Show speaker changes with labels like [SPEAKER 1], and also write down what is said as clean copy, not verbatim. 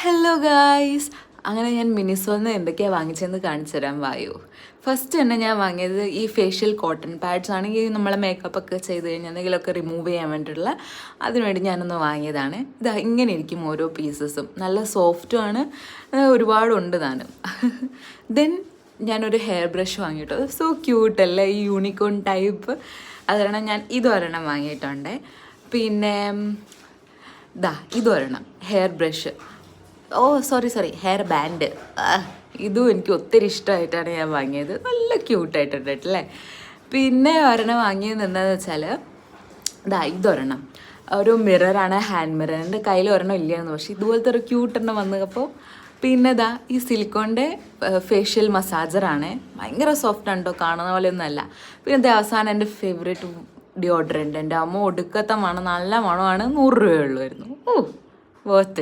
[SPEAKER 1] Hello guys, അങ്ങനെ ഞാൻ മിനിസോന്ന് എന്തൊക്കെയാണ് വാങ്ങിച്ചതെന്ന് കാണിച്ചു തരാൻ വായു. ഫസ്റ്റ് തന്നെ ഞാൻ വാങ്ങിയത് ഈ ഫേഷ്യൽ കോട്ടൺ പാഡ്സ് ആണ്. ഈ നമ്മളെ മേക്കപ്പ് ഒക്കെ ചെയ്ത് കഴിഞ്ഞാൽ എന്തെങ്കിലുമൊക്കെ റിമൂവ് ചെയ്യാൻ വേണ്ടിയിട്ടുള്ള അതിനുവേണ്ടി ഞാനൊന്ന് വാങ്ങിയതാണ്. ഇത് ഇങ്ങനെ ഇരിക്കും ഓരോ പീസസും, നല്ല സോഫ്റ്റും ആണ്, ഒരുപാടുണ്ട് താനും. ദെൻ ഞാനൊരു ഹെയർ ബ്രഷ് വാങ്ങിയിട്ടു. സോ ക്യൂട്ടല്ലേ, ഈ യൂണിക്കോൺ ടൈപ്പ്. അതുകാരണം ഞാൻ ഇതൊരെണ്ണം വാങ്ങിയിട്ടുണ്ട്. പിന്നെ ഇതൊരെണ്ണം hair brush, sorry hair band. ഇതും എനിക്ക് ഒത്തിരി ഇഷ്ടമായിട്ടാണ് ഞാൻ വാങ്ങിയത്. നല്ല ക്യൂട്ടായിട്ടുണ്ട് അല്ലേ. പിന്നെ ഒരെണ്ണം വാങ്ങിയത് എന്താണെന്ന് വെച്ചാൽ ഇതൊരെണ്ണം ഒരു മിററാണ്, ഹാൻഡ് മിറർ. എൻ്റെ കയ്യിൽ ഒരെണ്ണം ഇല്ലായിരുന്നു, പക്ഷേ ഇതുപോലത്തെ ഒരു ക്യൂട്ടെണ്ണം വന്നപ്പോൾ പിന്നെ ഈ സിലിക്കോണിൻ്റെ ഫേഷ്യൽ മസാജറാണ്. ഭയങ്കര സോഫ്റ്റ് ആണ് കേട്ടോ, കാണുന്ന പോലെയൊന്നും അല്ല. പിന്നെ അവസാനം എൻ്റെ ഫേവറേറ്റ് ഡിയോഡ്രൻറ്റ്. എൻ്റെ അമ്മ ഒടുക്കത്തെ മണം, നല്ല മണമാണ്. 100 രൂപയുള്ളായിരുന്നു. വർത്ത്.